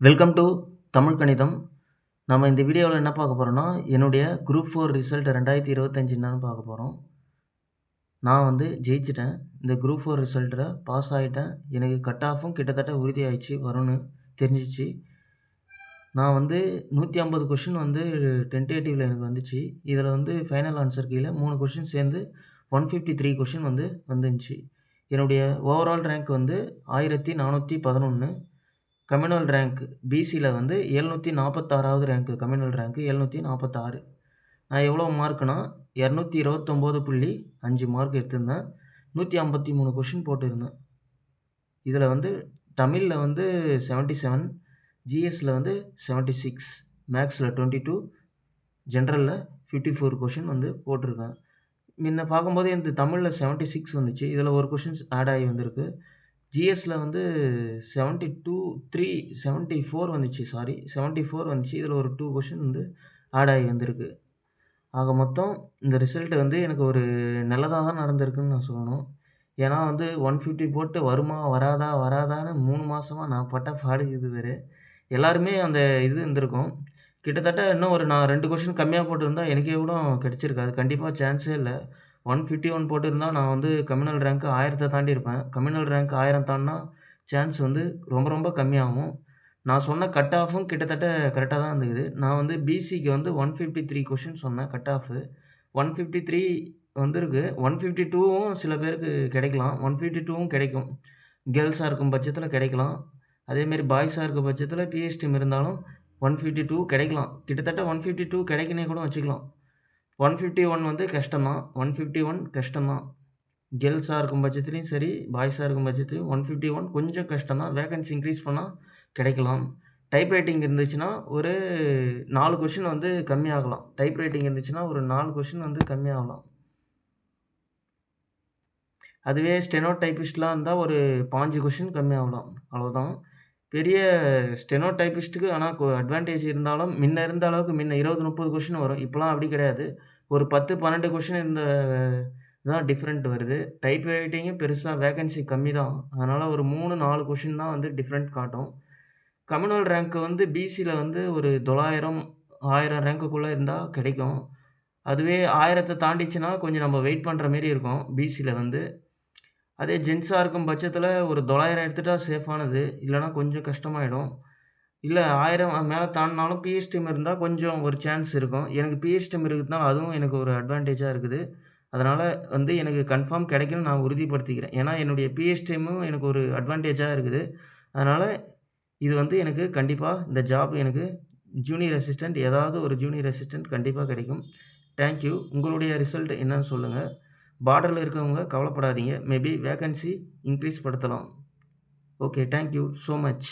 Welcome to Tamil கணிதம். நம்ம இந்த வீடியோவில் என்ன பார்க்க போகிறோம்னா, என்னுடைய குரூப் 4 ரிசல்ட் 2025 என்னன்னு பார்க்க போகிறோம். நான் வந்து ஜெயிச்சிட்டேன். இந்த குரூப் 4 ரிசல்ட்டில் பாஸ் ஆகிட்டேன். எனக்கு கட் ஆஃபும் கிட்டத்தட்ட உறுதியாகிடுச்சு, வரும்னு தெரிஞ்சிச்சு. நான் வந்து 150 கொஷின் வந்து டென்டேட்டிவில் எனக்கு வந்துச்சு. இதில் வந்து ஃபைனல் ஆன்சர் கீழே 3 கொஷின் சேர்ந்து 153 கொஷின் வந்து வந்துருந்துச்சு. என்னுடைய ஓவரால் ரேங்க் வந்து 1411. கம்யூனல் ரேங்க் பிசியில் வந்து 746வது ரேங்க்கு. Communal rank 746. நான் எவ்வளோ மார்க்குனா 229.5 மார்க் எடுத்திருந்தேன். 153 கொஷின் போட்டிருந்தேன். இதில் வந்து தமிழில் வந்து 77, ஜிஎஸ்சில் வந்து 76, மேக்ஸில் 22, ஜென்ரலில் 54 கொஷின் வந்து போட்டிருக்கேன். முன்ன பார்க்கும்போது எனக்கு தமிழில் 76 வந்துச்சு. இதில் ஒரு கொஷின்ஸ் ஆட் ஆகி வந்திருக்கு. ஜிஎஸ்சில் வந்து 74 வந்துச்சு. 74 வந்துச்சு. இதில் ஒரு 2 கொஷின் வந்து ஆட் ஆகி வந்திருக்கு. ஆக மொத்தம் இந்த ரிசல்ட் வந்து எனக்கு ஒரு நல்லதாக தான் நடந்திருக்குன்னு நான் சொல்லணும். ஏன்னா வந்து 150 போட்டு வருமா வராதான்னு 3 மாதமாக நான் பட்ட பாடு இது வேறு. எல்லாருமே அந்த இது இருந்திருக்கும். கிட்டத்தட்ட இன்னும் நான் 2 கொஷின் கம்மியாக போட்டிருந்தா எனக்கே கூட கிடச்சிருக்காது. கண்டிப்பாக சான்ஸே இல்லை. 151 போட்டிருந்தா நான் வந்து கம்யூனல் ரேங்க் 1000 தாண்டி இருப்பேன். கம்யூனல் ரேங்க் 1000 தாண்டினா சான்ஸ் வந்து ரொம்ப கம்மியாகும். நான் சொன்ன கட் ஆஃபும் கிட்டத்தட்ட கரெக்டாக தான் இருந்தது. நான் வந்து பிசிக்கு வந்து 153 கொஷின் சொன்னேன் கட் ஆஃபு. 153 வந்திருக்கு. 152வும் சில பேருக்கு கிடைக்கலாம். 152வும் கிடைக்கும். கேர்ள்ஸாக இருக்கும் பட்சத்தில் கிடைக்கலாம். அதேமாரி பாய்ஸாக இருக்க பட்சத்தில் பிஎஸ்டிஎம் இருந்தாலும் 152 கிடைக்கலாம். கிட்டத்தட்ட 152 கிடைக்குன்னே கூட வச்சுக்கலாம். 151 வந்து கஷ்டம்தான். 151 கஷ்டம்தான். கேர்ள்ஸாக இருக்கும் பட்சத்துலேயும் சரி, பாய்ஸாக இருக்கும் பட்சத்துலையும் 151 கொஞ்சம் கஷ்டம் தான். வேகன்சி இன்க்ரீஸ் பண்ணால் கிடைக்கலாம். டைப் ரைட்டிங் இருந்துச்சுன்னா ஒரு 4 கொஷின் வந்து கம்மியாகலாம். டைப் ரைட்டிங் இருந்துச்சுன்னா ஒரு 4 கொஷின் வந்து கம்மியாகலாம். அதுவே ஸ்டெனோ டைப்பிஸ்ட்லாம் இருந்தால் ஒரு 5 கொஷின் கம்மியாகலாம். அவ்வளோதான். பெரிய ஸ்டெனோ டைப்பிஸ்ட்டுக்கு ஆனால் அட்வான்டேஜ் இருந்தாலும் முன்ன இருந்த அளவுக்கு 20, 30 கொஷின் வரும். இப்போலாம் அப்படி கிடையாது. ஒரு 10, 12 கொஷின் இருந்த தான் டிஃப்ரெண்ட் வருது. டைப் ரைட்டிங்கும் பெருசாக வேகன்சி கம்மி தான். அதனால் ஒரு 3, 4 கொஷின் தான் வந்து டிஃப்ரெண்ட் காட்டும். கம்யூனல் ரேங்க் வந்து பிசியில் வந்து ஒரு 900, 1000 ரேங்க்குள்ளே இருந்தால் கிடைக்கும். அதுவே 1000 தாண்டிச்சுன்னா கொஞ்சம் நம்ம வெயிட் பண்ணுற மாரி இருக்கும் பிசியில் வந்து. அதே ஜென்ஸாக இருக்கும் பட்சத்தில் ஒரு 900 எடுத்துட்டா சேஃபானது. இல்லைனா கொஞ்சம் கஷ்டமாயிடும். இல்லை 1000 மேலே தாண்டினாலும் பிஎஸ்டிஎம் இருந்தால் கொஞ்சம் ஒரு சான்ஸ் இருக்கும். எனக்கு பிஎஸ்டிஎம் இருக்கிறதுனால அதுவும் எனக்கு ஒரு அட்வான்டேஜாக இருக்குது. அதனால் வந்து எனக்கு கன்ஃபார்ம் கிடைக்கும்னு நான் உறுதிப்படுத்திக்கிறேன். ஏன்னா என்னுடைய பிஎஸ்டிஎம்மும் எனக்கு ஒரு அட்வான்டேஜாக இருக்குது. அதனால் இது வந்து எனக்கு கண்டிப்பாக இந்த ஜாப் எனக்கு ஜூனியர் அசிஸ்டண்ட் ஏதாவது ஒரு ஜூனியர் அசிஸ்டண்ட் கண்டிப்பாக கிடைக்கும். தேங்க்யூ. உங்களுடைய ரிசல்ட் என்னன்னு சொல்லுங்கள். பார்டரில் இருக்கவங்க கவலைப்படாதீங்க. மேபி வேகன்சி இன்க்ரீஸ் படுத்தலாம். Okay, thank you so much.